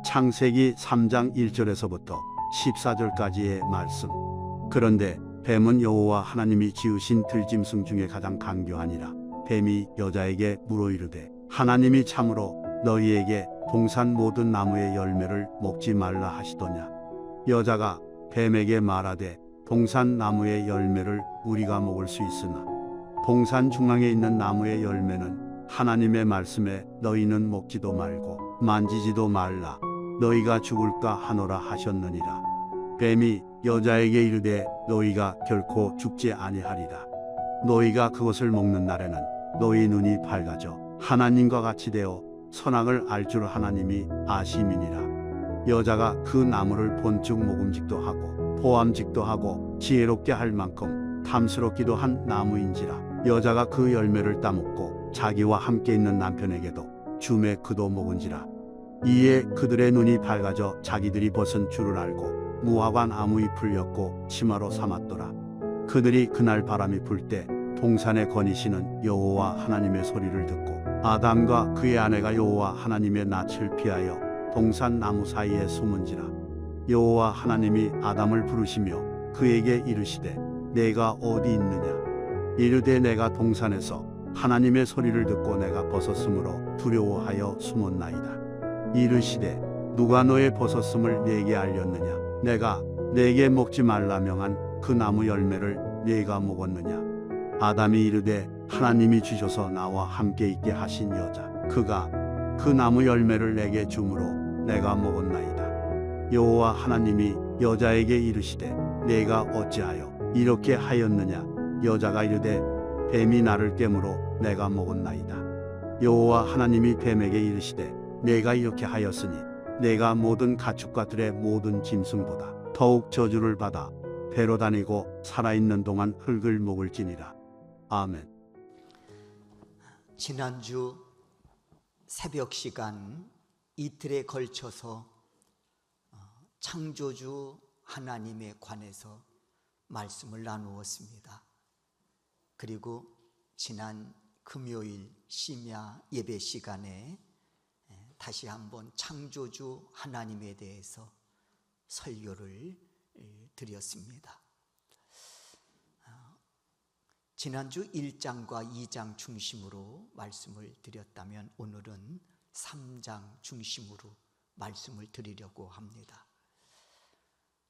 창세기 3장 1절에서부터 14절까지의 말씀. 그런데 뱀은 여호와 하나님이 지으신 들짐승 중에 가장 강교하니라. 뱀이 여자에게 물어 이르되 하나님이 참으로 너희에게 동산 모든 나무의 열매를 먹지 말라 하시더냐. 여자가 뱀에게 말하되 동산 나무의 열매를 우리가 먹을 수 있으나 동산 중앙에 있는 나무의 열매는 하나님의 말씀에 너희는 먹지도 말고 만지지도 말라 너희가 죽을까 하노라 하셨느니라. 뱀이 여자에게 이르되 너희가 결코 죽지 아니하리라. 너희가 그것을 먹는 날에는 너희 눈이 밝아져 하나님과 같이 되어 선악을 알 줄 하나님이 아심이니라. 여자가 그 나무를 본즉 먹음직도 하고 포함직도 하고 지혜롭게 할 만큼 탐스럽기도 한 나무인지라. 여자가 그 열매를 따먹고 자기와 함께 있는 남편에게도 주매 그도 먹은지라. 이에 그들의 눈이 밝아져 자기들이 벗은 줄을 알고 무화과 나무 잎을 엮고 치마로 삼았더라. 그들이 그날 바람이 불 때 동산에 거니시는 여호와 하나님의 소리를 듣고 아담과 그의 아내가 여호와 하나님의 낯을 피하여 동산 나무 사이에 숨은지라. 여호와 하나님이 아담을 부르시며 그에게 이르시되 내가 어디 있느냐. 이르되 내가 동산에서 하나님의 소리를 듣고 내가 벗었으므로 두려워하여 숨었나이다. 이르시되 누가 너의 벗었음을 내게 알렸느냐. 내가 내게 먹지 말라 명한 그 나무 열매를 네가 먹었느냐. 아담이 이르되 하나님이 주셔서 나와 함께 있게 하신 여자 그가 그 나무 열매를 내게 주므로 내가 먹었나이다. 여호와 하나님이 여자에게 이르시되 내가 어찌하여 이렇게 하였느냐. 여자가 이르되 뱀이 나를 깨므로 내가 먹었나이다. 여호와 하나님이 뱀에게 이르시되 내가 이렇게 하였으니 내가 모든 가축과 들의 모든 짐승보다 더욱 저주를 받아 배로 다니고 살아있는 동안 흙을 먹을지니라. 아멘. 지난주 새벽 시간 이틀에 걸쳐서 창조주 하나님에 관해서 말씀을 나누었습니다. 그리고 지난 금요일 심야 예배 시간에 다시 한번 창조주 하나님에 대해서 설교를 드렸습니다. 지난주 1장과 2장 중심으로 말씀을 드렸다면 오늘은 3장 중심으로 말씀을 드리려고 합니다.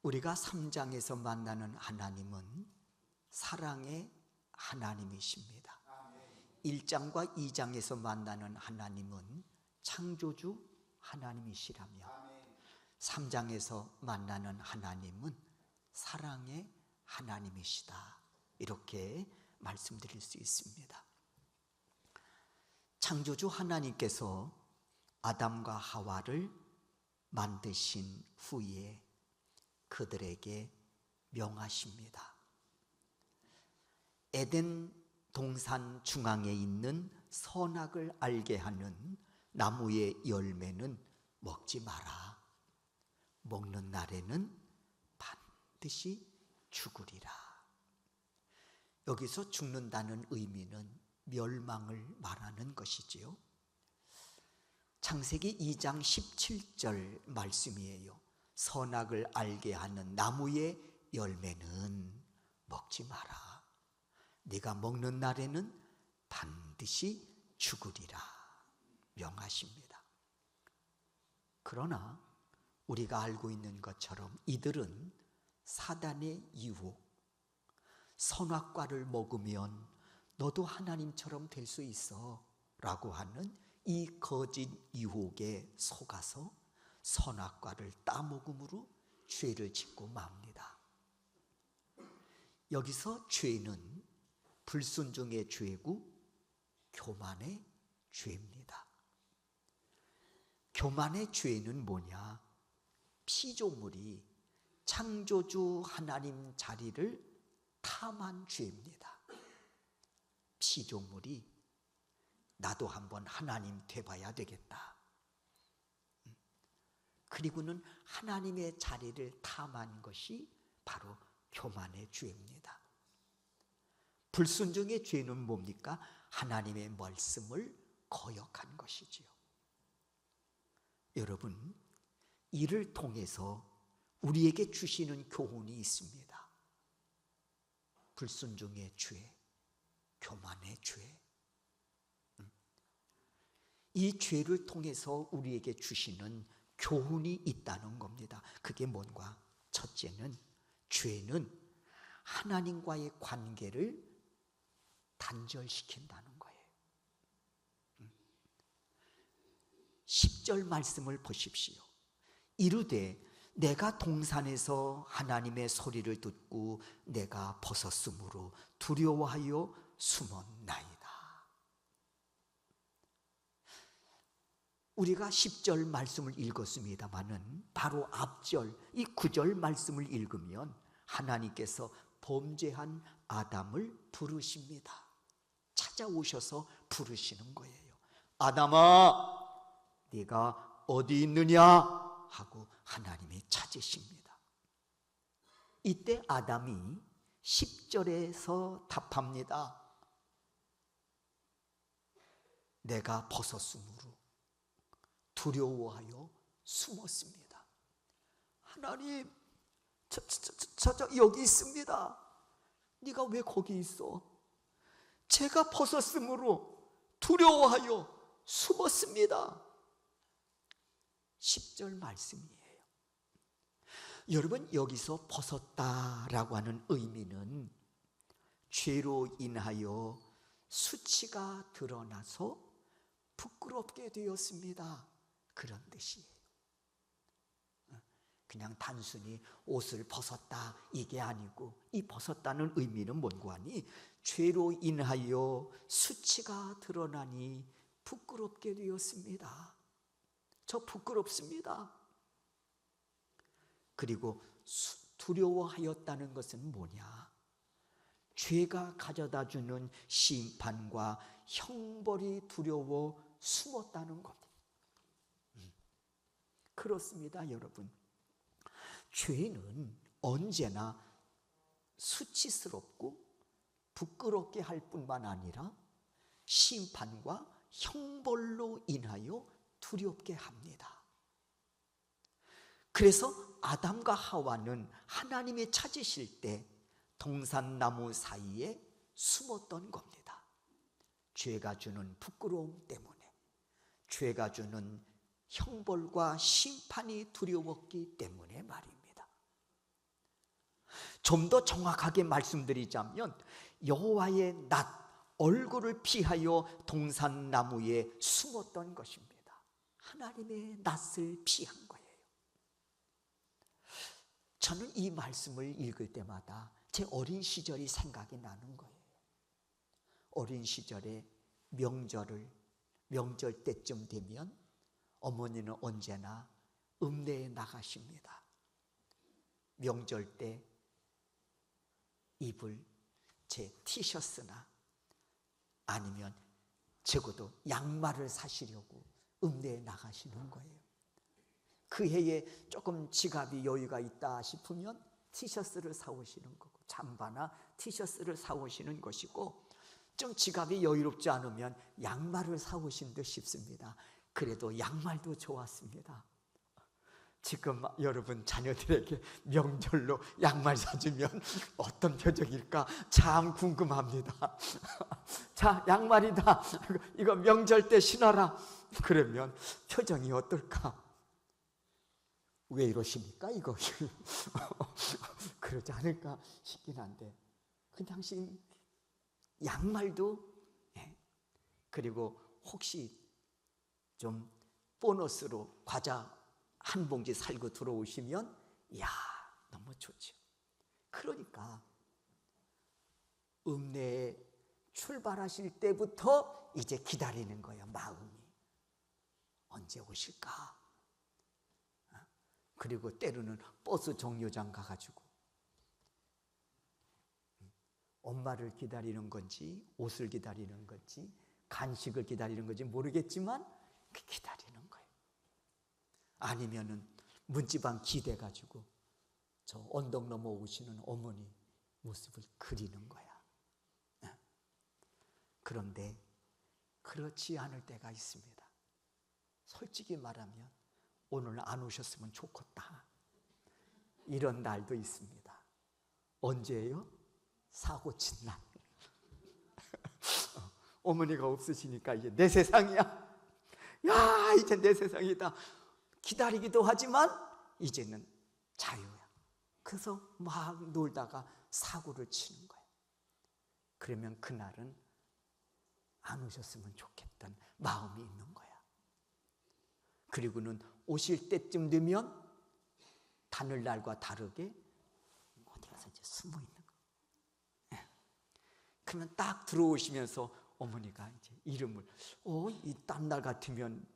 우리가 3장에서 만나는 하나님은 사랑의 하나님이십니다. 1장과 2장에서 만나는 하나님은 창조주 하나님이시라며 3장에서 만나는 하나님은 사랑의 하나님이시다. 이렇게 말씀드릴 수 있습니다. 창조주 하나님께서 아담과 하와를 만드신 후에 그들에게 명하십니다. 에덴 동산 중앙에 있는 선악을 알게 하는 나무의 열매는 먹지 마라. 먹는 날에는 반드시 죽으리라. 여기서 죽는다는 의미는 멸망을 말하는 것이지요. 창세기 2장 17절 말씀이에요. 선악을 알게 하는 나무의 열매는 먹지 마라. 네가 먹는 날에는 반드시 죽으리라 명하십니다. 그러나 우리가 알고 있는 것처럼 이들은 사단의 유혹, 선악과를 먹으면 너도 하나님처럼 될 수 있어 라고 하는 이 거짓 유혹에 속아서 선악과를 따먹음으로 죄를 짓고 맙니다. 여기서 죄는 불순종의 죄고 교만의 죄입니다. 교만의 죄는 뭐냐? 피조물이 창조주 하나님 자리를 탐한 죄입니다. 피조물이 나도 한번 하나님 돼봐야 되겠다. 그리고는 하나님의 자리를 탐한 것이 바로 교만의 죄입니다. 불순종의 죄는 뭡니까? 하나님의 말씀을 거역한 것이지요. 여러분, 이를 통해서 우리에게 주시는 교훈이 있습니다. 불순종의 죄, 교만의 죄. 이 죄를 통해서 우리에게 주시는 교훈이 있다는 겁니다. 그게 뭔가? 첫째는 죄는 하나님과의 관계를 단절시킨다는 거예요. 10절 말씀을 보십시오. 이르되 내가 동산에서 하나님의 소리를 듣고 내가 벗었으므로 두려워하여 숨었나이다. 우리가 10절 말씀을 읽었습니다마는 바로 앞절 이 9절 말씀을 읽으면 하나님께서 범죄한 아담을 부르십니다. 찾아오셔서 부르시는 거예요. 아담아, 네가 어디 있느냐 하고 하나님이 찾으십니다. 이때 아담이 10절에서 답합니다. 내가 벗었으므로 두려워하여 숨었습니다. 하나님, 저 여기 있습니다. 네가 왜 거기 있어? 제가 벗었으므로 두려워하여 숨었습니다. 10절 말씀이에요. 여러분, 여기서 벗었다라고 하는 의미는 죄로 인하여 수치가 드러나서 부끄럽게 되었습니다, 그런 뜻이에요. 그냥 단순히 옷을 벗었다 이게 아니고, 이 벗었다는 의미는 뭔고 하니 죄로 인하여 수치가 드러나니 부끄럽게 되었습니다. 저 부끄럽습니다. 그리고 두려워하였다는 것은 뭐냐? 죄가 가져다주는 심판과 형벌이 두려워 숨었다는 겁니다. 그렇습니다, 여러분. 죄는 언제나 수치스럽고 부끄럽게 할 뿐만 아니라 심판과 형벌로 인하여 두렵게 합니다. 그래서 아담과 하와는 하나님이 찾으실 때 동산나무 사이에 숨었던 겁니다. 죄가 주는 부끄러움 때문에, 죄가 주는 형벌과 심판이 두려웠기 때문에 말입니다. 좀 더 정확하게 말씀드리자면 여호와의 낯, 얼굴을 피하여 동산나무에 숨었던 것입니다. 하나님의 낯을 피한 거예요. 저는 이 말씀을 읽을 때마다 제 어린 시절이 생각이 나는 거예요. 어린 시절에 명절 때쯤 되면 어머니는 언제나 읍내에 나가십니다. 명절 때 입을 제 티셔츠나 아니면 적어도 양말을 사시려고 읍내에 나가시는 거예요. 그 해에 조금 지갑이 여유가 있다 싶으면 티셔츠를 사오시는 거고, 잠바나 티셔츠를 사오시는 것이고, 좀 지갑이 여유롭지 않으면 양말을 사오신 듯 싶습니다. 그래도 양말도 좋았습니다. 지금 여러분 자녀들에게 명절로 양말 사주면 어떤 표정일까 참 궁금합니다. 자, 양말이다, 이거 명절 때 신어라, 그러면 표정이 어떨까? 왜 이러십니까 이거? 그러지 않을까 싶긴 한데, 그 당시 양말도, 그리고 혹시 좀 보너스로 과자 한 봉지 살고 들어오시면 이야, 너무 좋죠. 그러니까 읍내에 출발하실 때부터 이제 기다리는 거예요. 마음이 언제 오실까? 그리고 때로는 버스 정류장 가가지고 엄마를 기다리는 건지, 옷을 기다리는 건지, 간식을 기다리는 건지 모르겠지만 기다리는 거예요. 아니면은 문지방 기대가지고 저 언덕 넘어 오시는 어머니 모습을 그리는 거야. 그런데 그렇지 않을 때가 있습니다. 솔직히 말하면 오늘 안 오셨으면 좋겠다. 이런 날도 있습니다. 언제예요? 사고 친 날. 어머니가 없으시니까 이제 내 세상이야. 야, 이제 내 세상이다. 기다리기도 하지만 이제는 자유야. 그래서 막 놀다가 사고를 치는 거예요. 그러면 그날은 안 오셨으면 좋겠던 마음이 있는 거야. 그리고는 오실 때쯤 되면 다늘날과 다르게 어디 가서 이제 숨어 있는 거야. 그러면 딱 들어오시면서 어머니가 이제 이름을, 이 딴날 같으면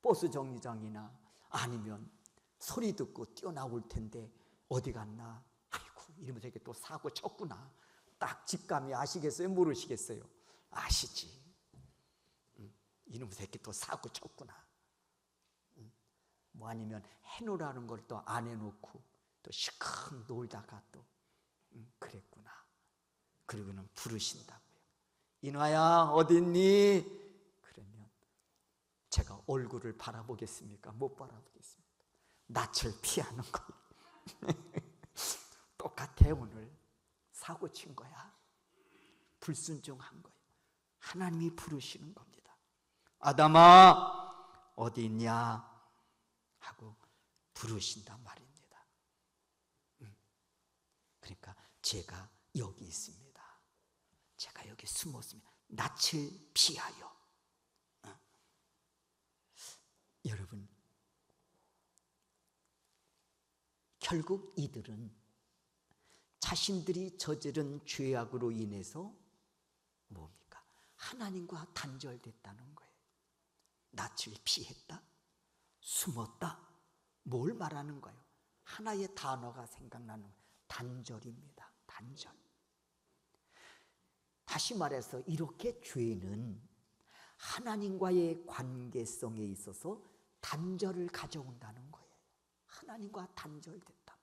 버스 정류장이나 아니면 소리 듣고 뛰어나올 텐데 어디 갔나? 아이고, 이러면서 이렇게 또 사고 쳤구나. 딱 직감이 아시겠어요? 모르시겠어요? 아시지. 이놈의 새끼 또 사고 쳤구나. 뭐 아니면 해놓으라는 걸 또 안 해놓고 또 시큰 놀다가 또 그랬구나. 그리고는 부르신다고요. 인화야 어디 있니? 그러면 제가 얼굴을 바라보겠습니까? 못 바라보겠습니까? 낯을 피하는 거예요. 똑같아. 오늘 사고 친 거야. 불순종한 거예요. 하나님이 부르시는 겁니다. 아담아 어디 있냐 하고 부르신단 말입니다. 그러니까 제가 여기 있습니다. 제가 여기 숨었습니다. 낯을 피하여. 여러분, 결국 이들은 자신들이 저지른 죄악으로 인해서 뭡니까? 하나님과 단절됐다는 거예요. 낯을 피했다, 숨었다. 뭘 말하는 거예요? 하나의 단어가 생각나는 거예요. 단절입니다. 단절. 다시 말해서 이렇게 죄는 하나님과의 관계성에 있어서 단절을 가져온다는 거예요. 하나님과 단절됐다.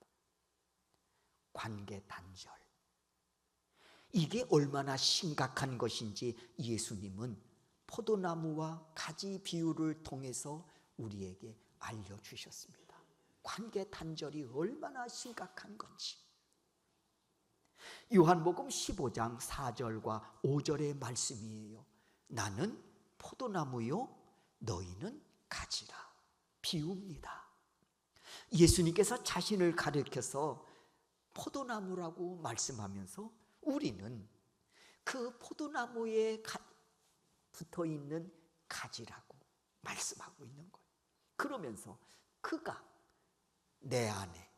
관계 단절. 이게 얼마나 심각한 것인지 예수님은 포도나무와 가지 비유를 통해서 우리에게 알려주셨습니다. 관계 단절이 얼마나 심각한 건지. 요한복음 15장 4절과 5절의 말씀이에요. 나는 포도나무요 너희는 가지라. 비유입니다. 예수님께서 자신을 가리켜서 포도나무라고 말씀하면서 우리는 그 포도나무에 붙어있는 가지라고 말씀하고 있는 거예요. 그러면서 그가 내 안에,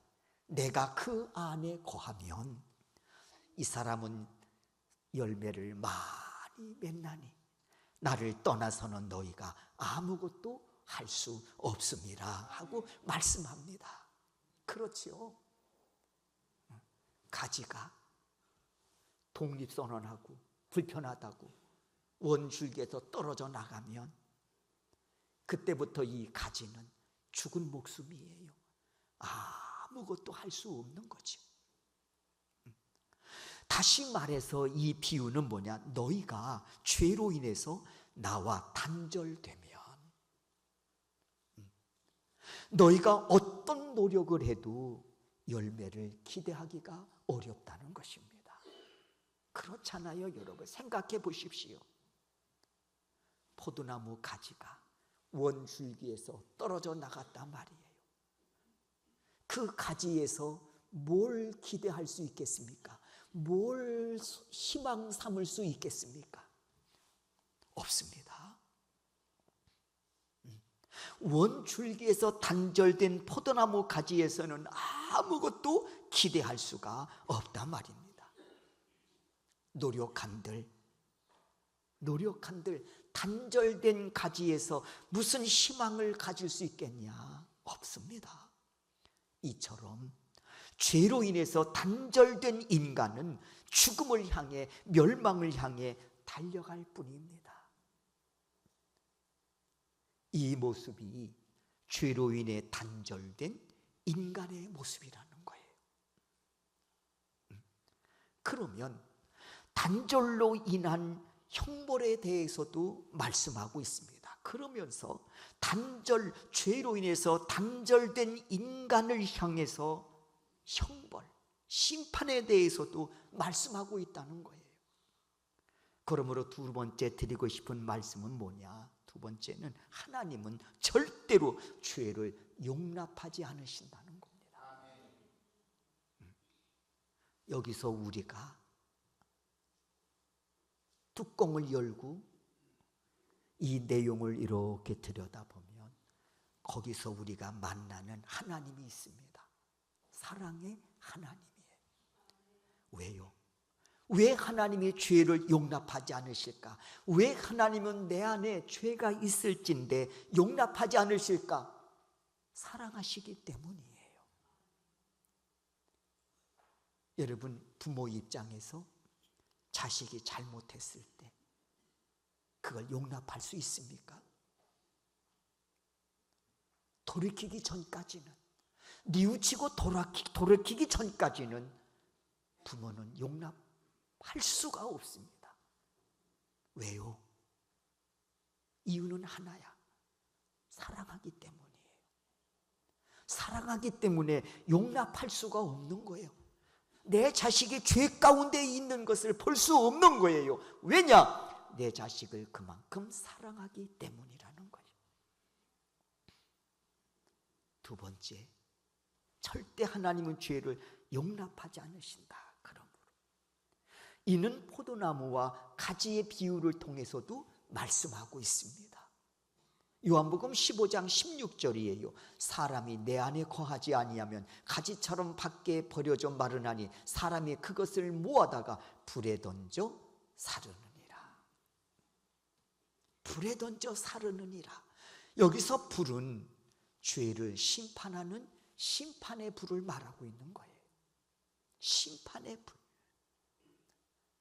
내가 그 안에 거하면 이 사람은 열매를 많이 맺나니 나를 떠나서는 너희가 아무것도 할 수 없습니다 하고 말씀합니다. 그렇지요. 가지가 독립선언하고 불편하다고 원줄기에서 떨어져 나가면 그때부터 이 가지는 죽은 목숨이에요. 아무것도 할 수 없는 거죠. 다시 말해서 이 비유는 뭐냐? 너희가 죄로 인해서 나와 단절되면 너희가 어떤 노력을 해도 열매를 기대하기가 어렵다는 것입니다. 그렇잖아요, 여러분. 생각해 보십시오. 포도나무 가지가 원줄기에서 떨어져 나갔단 말이에요. 그 가지에서 뭘 기대할 수 있겠습니까? 뭘 희망 삼을 수 있겠습니까? 없습니다. 원줄기에서 단절된 포도나무 가지에서는 아무것도 기대할 수가 없단 말입니다. 노력한들 단절된 가지에서 무슨 희망을 가질 수 있겠냐? 없습니다. 이처럼 죄로 인해서 단절된 인간은 죽음을 향해, 멸망을 향해 달려갈 뿐입니다. 이 모습이 죄로 인해 단절된 인간의 모습이라는 거예요. 그러면 단절로 인한 형벌에 대해서도 말씀하고 있습니다. 그러면서 죄로 인해서 단절된 인간을 향해서 형벌, 심판에 대해서도 말씀하고 있다는 거예요. 그러므로 두 번째 드리고 싶은 말씀은 뭐냐? 두 번째는 하나님은 절대로 죄를 용납하지 않으신다는 겁니다. 여기서 우리가 뚜껑을 열고 이 내용을 이렇게 들여다보면 거기서 우리가 만나는 하나님이 있습니다. 사랑의 하나님이에요. 왜요? 왜 하나님이 죄를 용납하지 않으실까? 왜 하나님은 내 안에 죄가 있을진데 용납하지 않으실까? 사랑하시기 때문이에요. 여러분, 부모 입장에서 자식이 잘못했을 때 그걸 용납할 수 있습니까? 돌이키기 전까지는, 뉘우치고 돌이키기 전까지는 부모는 용납할 수가 없습니다. 왜요? 이유는 하나야. 사랑하기 때문이에요. 사랑하기 때문에 용납할 수가 없는 거예요. 내 자식이 죄 가운데 있는 것을 볼 수 없는 거예요. 왜냐? 내 자식을 그만큼 사랑하기 때문이라는 거예요. 두 번째, 절대 하나님은 죄를 용납하지 않으신다. 그러므로 이는 포도나무와 가지의 비유를 통해서도 말씀하고 있습니다. 요한복음 15장 16절이에요. 사람이 내 안에 거하지 아니하면 가지처럼 밖에 버려져 마르나니 사람이 그것을 모아다가 불에 던져 사르느니라. 불에 던져 사르느니라. 여기서 불은 죄를 심판하는 심판의 불을 말하고 있는 거예요. 심판의 불.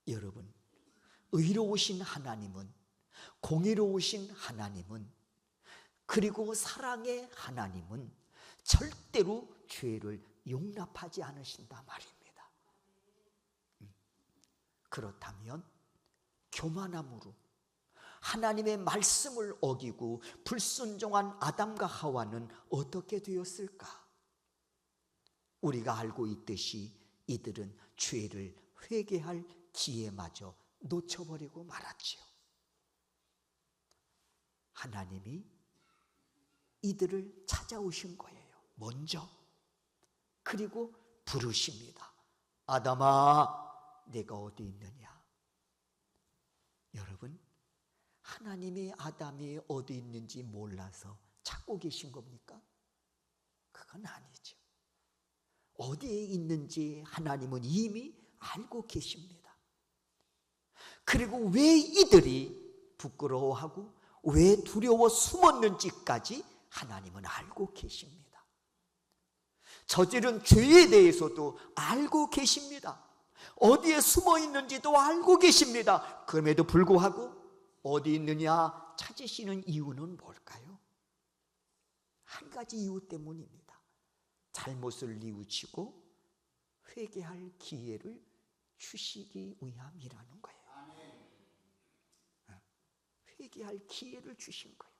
여러분, 의로우신 하나님은, 공의로우신 하나님은, 그리고 사랑의 하나님은 절대로 죄를 용납하지 않으신다 말입니다. 그렇다면 교만함으로 하나님의 말씀을 어기고 불순종한 아담과 하와는 어떻게 되었을까? 우리가 알고 있듯이 이들은 죄를 회개할 기회마저 놓쳐버리고 말았지요. 하나님이 이들을 찾아오신 거예요. 먼저. 그리고 부르십니다. 아담아, 내가 어디 있느냐? 여러분, 하나님이 아담이 어디 있는지 몰라서 찾고 계신 겁니까? 그건 아니죠. 어디에 있는지 하나님은 이미 알고 계십니다. 그리고 왜 이들이 부끄러워하고 왜 두려워 숨었는지까지 하나님은 알고 계십니다. 저지른 죄에 대해서도 알고 계십니다. 어디에 숨어 있는지도 알고 계십니다. 그럼에도 불구하고 어디 있느냐 찾으시는 이유는 뭘까요? 한 가지 이유 때문입니다. 잘못을 뉘우치고 회개할 기회를 주시기 위함이라는 거예요. 회개할 기회를 주신 거예요.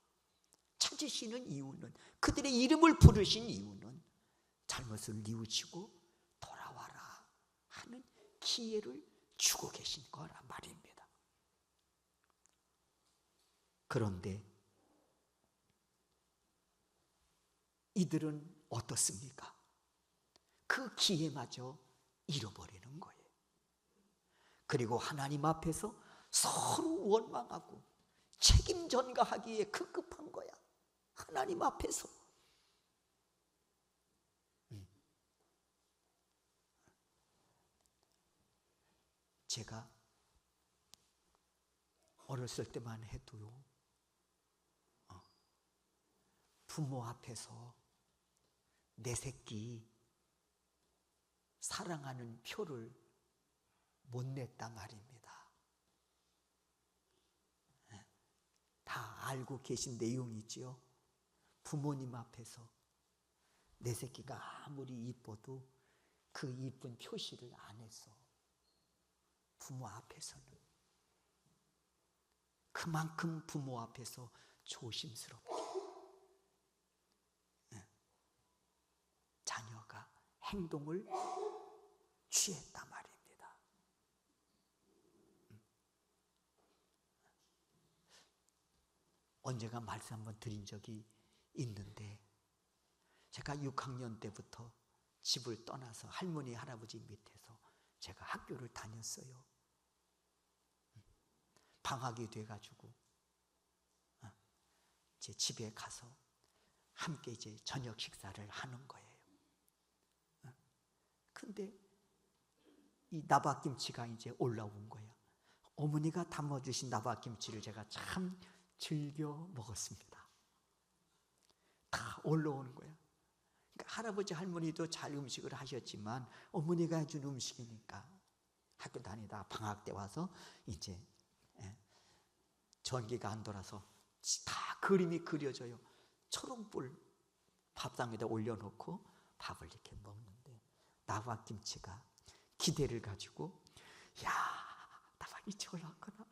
찾으시는 이유는, 그들의 이름을 부르신 이유는 잘못을 뉘우치고 돌아와라 하는 기회를 주고 계신 거란 말입니다. 그런데 이들은 어떻습니까? 그 기회마저 잃어버리는 거예요. 그리고 하나님 앞에서 서로 원망하고 책임 전가하기에 급급한 거야. 하나님 앞에서. 제가 어렸을 때만 해도요, 부모 앞에서 내 새끼 사랑하는 표를 못 냈단 말입니다. 다 알고 계신 내용이지요. 부모님 앞에서 내 새끼가 아무리 이뻐도 그 이쁜 표시를 안 했어. 부모 앞에서는. 그만큼 부모 앞에서 조심스럽게 자녀가 행동을 취했단 말입니다. 언젠가 말씀 한번 드린 적이 있는데, 제가 6학년 때부터 집을 떠나서 할머니 할아버지 밑에서 제가 학교를 다녔어요. 방학이 돼가지고 제 집에 가서 함께 이제 저녁 식사를 하는 거예요. 근데 이 나박김치가 이제 올라온 거야. 어머니가 담아주신 나박김치를 제가 참 즐겨 먹었습니다. 다 올라오는 거야. 그러니까 할아버지 할머니도 잘 음식을 하셨지만 어머니가 해준 음식이니까 학교 다니다 방학 때 와서 이제 전기가 안 돌아서 다 그림이 그려져요. 초롱불 밥상에다 올려놓고 밥을 이렇게 먹는데 나박김치가 기대를 가지고, 야, 나박김치 올라왔구나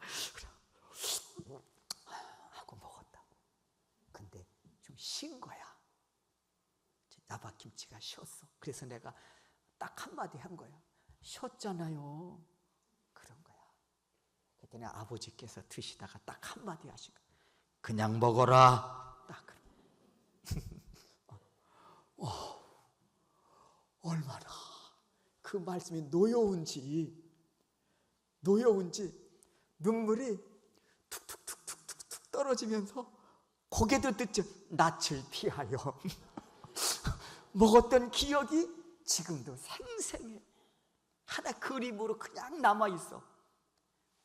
하고 먹었다. 근데 좀 신 거야. 나박김치가 쉬었어. 그래서 내가 딱 한마디 한 거야. 쉬었잖아요. 그런 거야. 그랬더니 아버지께서 드시다가 딱 한마디 하신 거야. 그냥 먹어라. 딱 그래. 얼마나 그 말씀이 노여운지 눈물이 툭툭툭툭툭 떨어지면서 고개도 듣죠. 낯을 피하여 먹었던 기억이 지금도 생생해. 하나 그림으로 그냥 남아있어.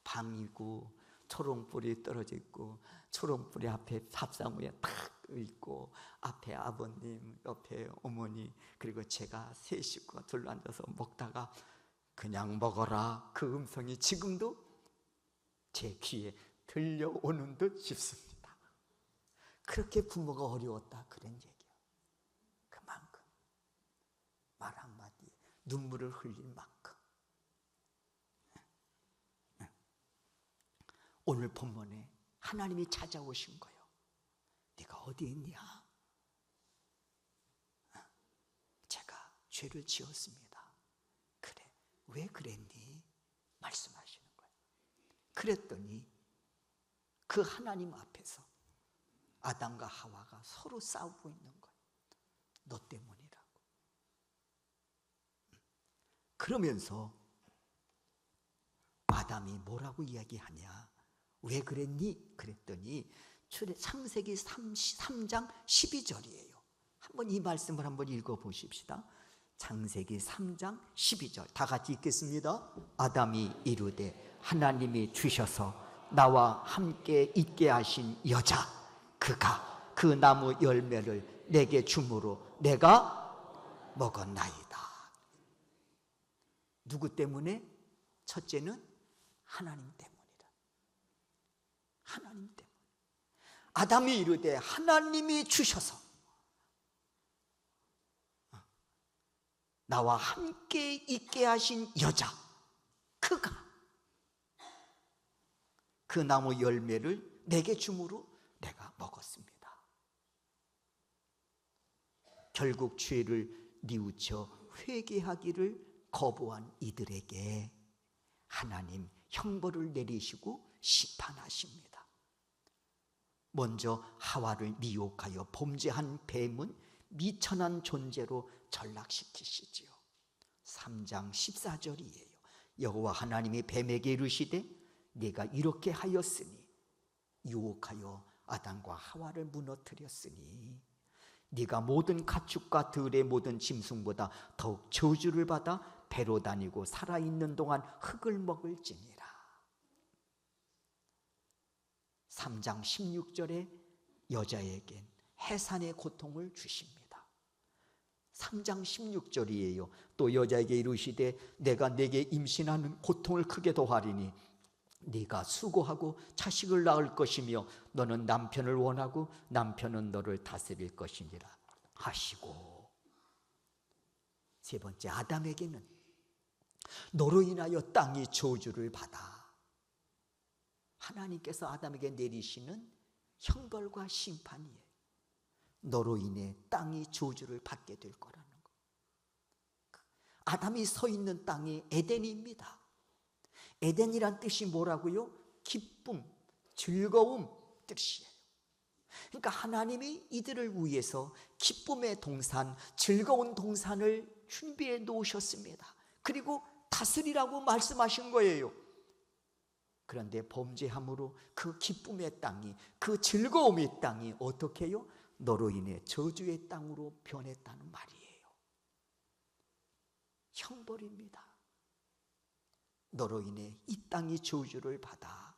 방이고 초롱불이 떨어져 있고 초롱불이 앞에 밥상 위에 탁 있고 앞에 아버님, 옆에 어머니, 그리고 제가 세 식구가 둘러앉아서 먹다가 그냥 먹어라, 그 음성이 지금도 제 귀에 들려오는 듯 싶습니다. 그렇게 부모가 어려웠다, 그런 얘기야. 그만큼 말 한마디에 눈물을 흘릴 만큼. 오늘 본문에 하나님이 찾아오신 거예요. 네가 어디 있냐? 제가 죄를 지었습니다. 그래, 왜 그랬니? 말씀하시는 거예요. 그랬더니 그 하나님 앞에서 아담과 하와가 서로 싸우고 있는 거예요. 너 때문이라고. 그러면서 아담이 뭐라고 이야기하냐? 왜 그랬니? 그랬더니 창세기 3장 12절이에요. 한번 이 말씀을 한번 읽어보십시다. 창세기 3장 12절 다 같이 읽겠습니다. 아담이 이르되 하나님이 주셔서 나와 함께 있게 하신 여자, 그가 그 나무 열매를 내게 주므로 내가 먹었나이다. 누구 때문에? 첫째는 하나님 때문이다. 하나님 때문에. 아담이 이르되 하나님이 주셔서 나와 함께 있게 하신 여자, 그가 그 나무 열매를 내게 주므로 내가 먹었습니다. 결국 죄를 뉘우쳐 회개하기를 거부한 이들에게 하나님 형벌을 내리시고 심판하십니다. 먼저 하와를 미혹하여 범죄한 뱀은 미천한 존재로 전락시키시지요. 3장 14절이에요. 여호와 하나님이 뱀에게 이르시되 네가 이렇게 하였으니 유혹하여 아담과 하와를 무너뜨렸으니 네가 모든 가축과 들의 모든 짐승보다 더욱 저주를 받아 배로 다니고 살아있는 동안 흙을 먹을지니라. 3장 16절에 여자에겐 해산의 고통을 주십니다. 3장 16절이에요. 또 여자에게 이르시되 내가 네게 임신하는 고통을 크게 더하리니 네가 수고하고 자식을 낳을 것이며 너는 남편을 원하고 남편은 너를 다스릴 것이니라 하시고, 세 번째 아담에게는 너로 인하여 땅이 저주를 받아 하나님께서 아담에게 내리시는 형벌과 심판이에요. 너로 인해 땅이 저주를 받게 될 거라는 거. 아담이 서 있는 땅이 에덴입니다. 에덴이란 뜻이 뭐라고요? 기쁨, 즐거움 뜻이에요. 그러니까 하나님이 이들을 위해서 기쁨의 동산, 즐거운 동산을 준비해 놓으셨습니다. 그리고 다스리라고 말씀하신 거예요. 그런데 범죄함으로 그 기쁨의 땅이, 그 즐거움의 땅이 어떻게 해요? 너로 인해 저주의 땅으로 변했다는 말이에요. 형벌입니다. 너로 인해 이 땅이 저주를 받아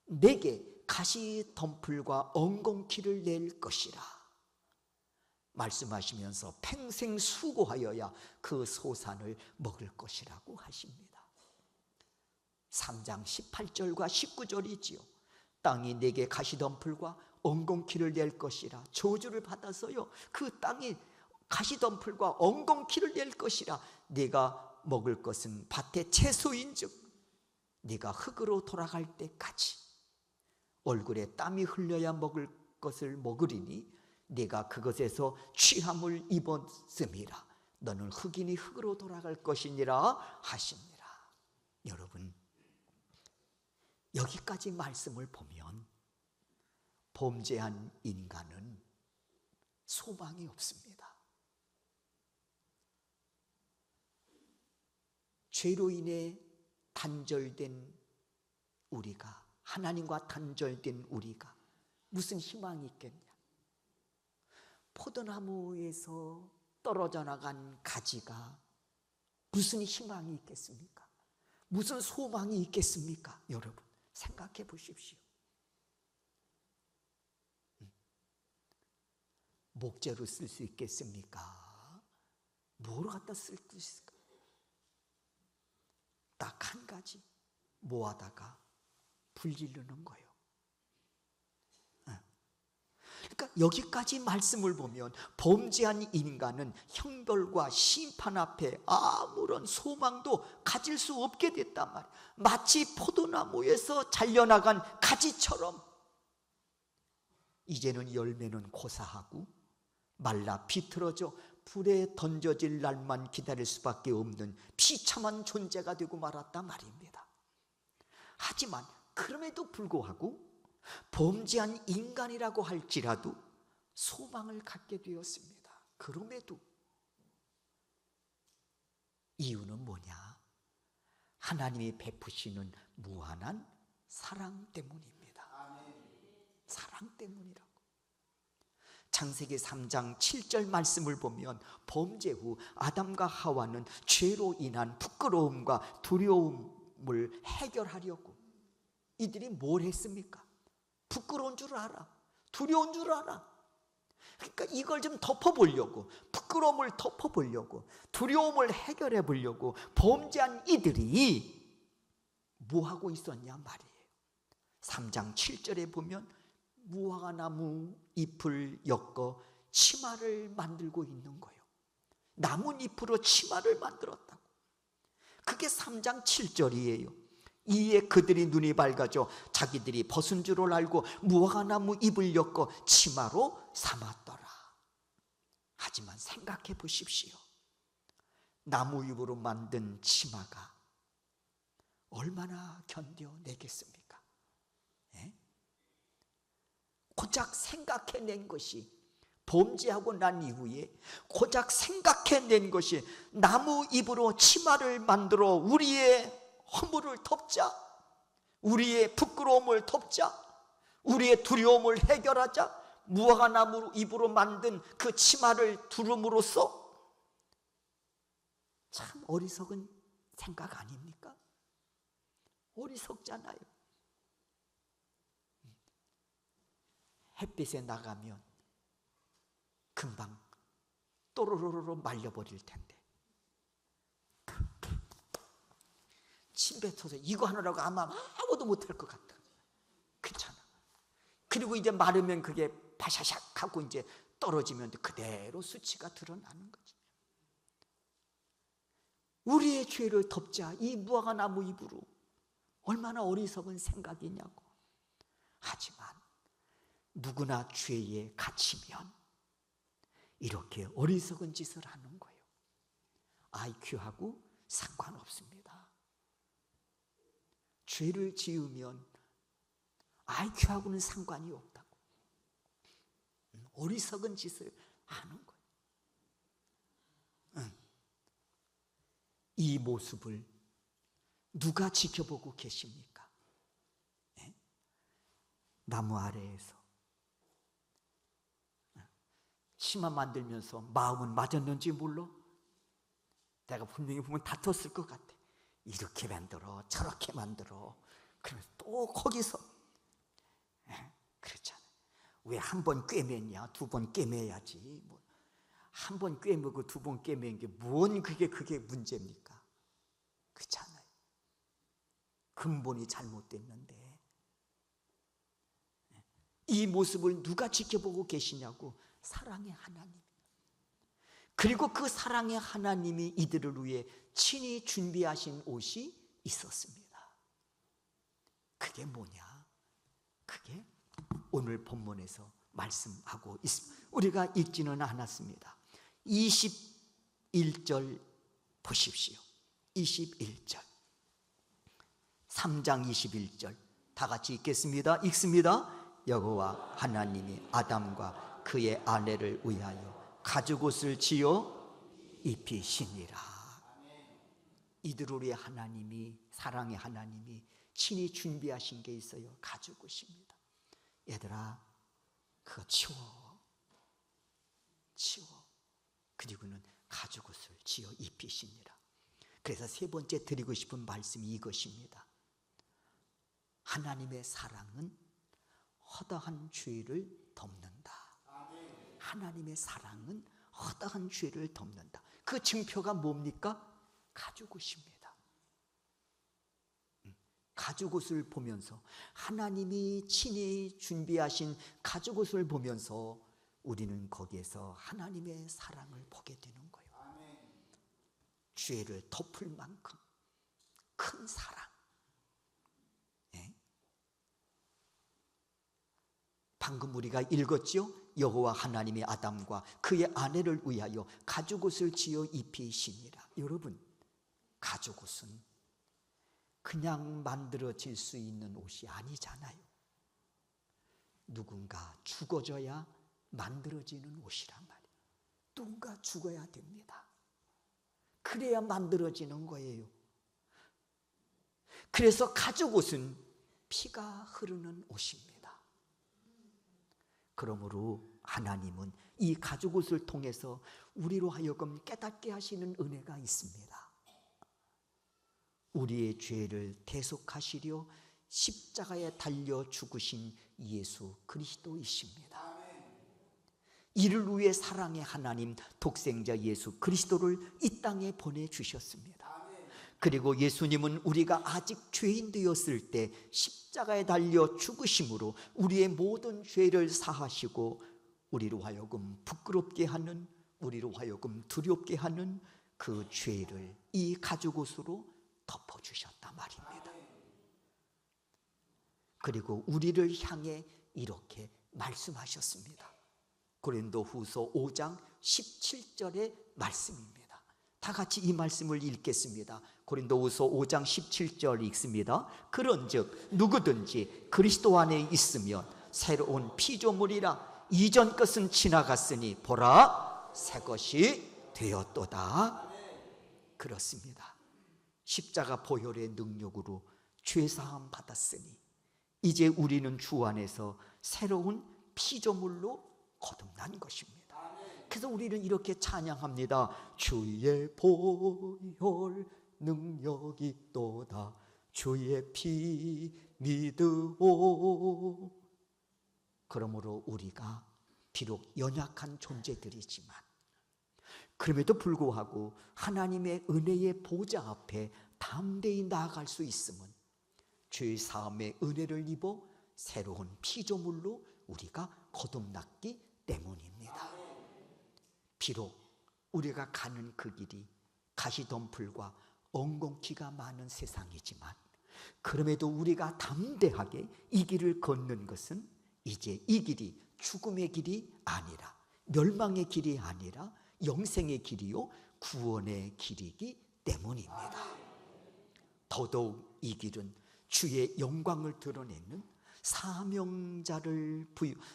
내게 가시덤불과 엉겅퀴를 낼 것이라 말씀하시면서 평생 수고하여야 그 소산을 먹을 것이라고 하십니다. 3장 18절과 19절이지요. 땅이 내게 가시덤불과 엉겅퀴를 낼 것이라. 저주를 받아서요, 그 땅이 가시덤불과 엉겅퀴를 낼 것이라. 내가 먹을 것은 밭의 채소인즉 네가 흙으로 돌아갈 때까지 얼굴에 땀이 흘려야 먹을 것을 먹으리니 네가 그것에서 취함을 입었음이라. 너는 흙이니 흙으로 돌아갈 것이니라 하시니라. 여러분, 여기까지 말씀을 보면 범죄한 인간은 소망이 없습니다. 죄로 인해 단절된 우리가, 하나님과 단절된 우리가 무슨 희망이 있겠냐? 포도나무에서 떨어져 나간 가지가 무슨 희망이 있겠습니까? 무슨 소망이 있겠습니까? 여러분, 생각해 보십시오. 목재로 쓸 수 있겠습니까? 뭐로 갖다 쓸 수 있을까? 딱 한 가지 모아다가 불지르는 거예요. 그러니까 여기까지 말씀을 보면 범죄한 인간은 형벌과 심판 앞에 아무런 소망도 가질 수 없게 됐단 말이에요. 마치 포도나무에서 잘려나간 가지처럼 이제는 열매는 고사하고 말라 비틀어져 불에 던져질 날만 기다릴 수밖에 없는 비참한 존재가 되고 말았단 말입니다. 하지만 그럼에도 불구하고 범죄한 인간이라고 할지라도 소망을 갖게 되었습니다. 그럼에도 이유는 뭐냐? 하나님이 베푸시는 무한한 사랑 때문입니다. 사랑 때문이라고. 창세기 3장 7절 말씀을 보면 범죄 후 아담과 하와는 죄로 인한 부끄러움과 두려움을 해결하려고 이들이 뭘 했습니까? 부끄러운 줄 알아, 두려운 줄 알아. 그러니까 이걸 좀 덮어보려고, 부끄러움을 덮어보려고, 두려움을 해결해 보려고 범죄한 이들이 뭐하고 있었냐 말이에요. 3장 7절에 보면 무화과나무 잎을 엮어 치마를 만들고 있는 거예요. 나뭇잎으로 치마를 만들었다고. 그게 3장 7절이에요. 이에 그들이 눈이 밝아져 자기들이 벗은 줄을 알고 무화과나무 잎을 엮어 치마로 삼았더라. 하지만 생각해 보십시오. 나무 잎으로 만든 치마가 얼마나 견뎌내겠습니까? 고작 생각해낸 것이, 범죄하고 난 이후에 고작 생각해낸 것이 나무 잎으로 치마를 만들어 우리의 허물을 덮자, 우리의 부끄러움을 덮자, 우리의 두려움을 해결하자, 무화과나무 잎으로 만든 그 치마를 두름으로써 참 어리석은 생각 아닙니까? 어리석잖아요. 햇빛에 나가면 금방 또로로로 말려버릴 텐데 침 뱉어서 이거 하느라고 아마 아무도 못할 것 같다. 괜찮아. 그리고 이제 마르면 그게 바샤샥 하고 이제 떨어지면 그대로 수치가 드러나는 거지. 우리의 죄를 덮자, 이 무화과나무 잎으로. 얼마나 어리석은 생각이냐고. 하지만 누구나 죄에 갇히면 이렇게 어리석은 짓을 하는 거예요. IQ하고 상관없습니다. 죄를 지으면 IQ하고는 상관이 없다고. 어리석은 짓을 하는 거예요. 이 모습을 누가 지켜보고 계십니까? 네? 나무 아래에서 심화 만들면서 마음은 맞았는지 몰라. 내가 분명히 보면 다퉜을 것 같아. 이렇게 만들어 저렇게 만들어. 그러면서 또 거기서 그렇잖아. 왜 한 번 꿰맸냐? 두 번 꿰매야지. 뭐 한 번 꿰매고 두 번 꿰맨 게 뭔 그게 문제입니까? 그렇잖아요. 근본이 잘못됐는데 이 모습을 누가 지켜보고 계시냐고. 사랑의 하나님. 그리고 그 사랑의 하나님이 이들을 위해 친히 준비하신 옷이 있었습니다. 그게 뭐냐? 그게 오늘 본문에서 말씀하고 있습니다. 우리가 읽지는 않았습니다. 21절 보십시오. 21절 3장 21절 다 같이 읽겠습니다. 읽습니다. 여호와 하나님이 아담과 그의 아내를 위하여 가죽옷을 지어 입히시니라. 이들을 위해 하나님이, 사랑의 하나님이 친히 준비하신 게 있어요. 가죽옷입니다. 얘들아, 그거 치워. 그리고는 가죽옷을 지어 입히시니라. 그래서 세 번째 드리고 싶은 말씀이 이것입니다. 하나님의 사랑은 허다한 죄를 덮는다. 하나님의 사랑은 허다한 죄를 덮는다. 그 증표가 뭡니까? 가죽옷입니다. 가죽옷을 보면서, 하나님이 친히 준비하신 가죽옷을 보면서 우리는 거기에서 하나님의 사랑을 보게 되는 거예요. 죄를 덮을 만큼 큰 사랑. 방금 우리가 읽었죠? 여호와 하나님이 아담과 그의 아내를 위하여 가죽옷을 지어 입히시니라. 여러분, 가죽옷은 그냥 만들어질 수 있는 옷이 아니잖아요. 누군가 죽어져야 만들어지는 옷이란 말이에요. 누군가 죽어야 됩니다. 그래야 만들어지는 거예요. 그래서 가죽옷은 피가 흐르는 옷입니다. 그러므로 하나님은 이 가죽옷을 통해서 우리로 하여금 깨닫게 하시는 은혜가 있습니다. 우리의 죄를 대속하시려 십자가에 달려 죽으신 예수 그리스도이십니다. 이를 위해 사랑의 하나님 독생자 예수 그리스도를 이 땅에 보내주셨습니다. 그리고 예수님은 우리가 아직 죄인 되었을 때 십자가에 달려 죽으심으로 우리의 모든 죄를 사하시고 우리로 하여금 부끄럽게 하는, 우리로 하여금 두렵게 하는 그 죄를 이 가죽옷으로 덮어주셨단 말입니다. 그리고 우리를 향해 이렇게 말씀하셨습니다. 고린도후서 5장 17절의 말씀입니다. 다 같이 이 말씀을 읽겠습니다. 고린도후서 5장 17절 읽습니다. 그런즉 누구든지 그리스도 안에 있으면 새로운 피조물이라. 이전 것은 지나갔으니 보라 새 것이 되었도다. 그렇습니다. 십자가 보혈의 능력으로 죄사함 받았으니 이제 우리는 주 안에서 새로운 피조물로 거듭난 것입니다. 그래서 우리는 이렇게 찬양합니다. 주의 보혈 능력이 있도다. 주의 피 믿으오. 그러므로 우리가 비록 연약한 존재들이지만 그럼에도 불구하고 하나님의 은혜의 보좌 앞에 담대히 나아갈 수 있음은 죄 사함의 은혜를 입어 새로운 피조물로 우리가 거듭났기 때문입니다. 비록 우리가 가는 그 길이 가시덤불과 엉겅퀴가 많은 세상이지만 그럼에도 우리가 담대하게 이 길을 걷는 것은 이제 이 길이 죽음의 길이 아니라, 멸망의 길이 아니라 영생의 길이요 구원의 길이기 때문입니다. 더더욱 이 길은 주의 영광을 드러내는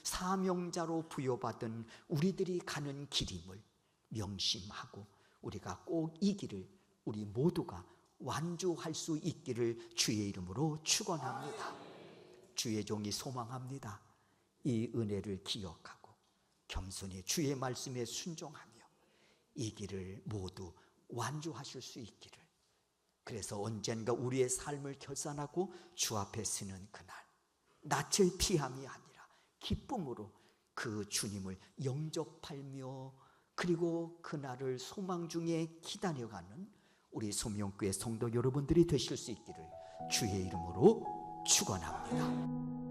사명자로 부여받은 우리들이 가는 길임을 명심하고 우리가 꼭 이 길을 우리 모두가 완주할 수 있기를 주의 이름으로 축원합니다. 주의 종이 소망합니다. 이 은혜를 기억하고 겸손히 주의 말씀에 순종하며 이 길을 모두 완주하실 수 있기를. 그래서 언젠가 우리의 삶을 결산하고 주 앞에 서는 그날, 낯을 피함이 아니라 기쁨으로 그 주님을 영접하며 그리고 그날을 소망 중에 기다려가는 우리 소명교회 성도 여러분들이 되실 수 있기를 주의 이름으로 축원합니다.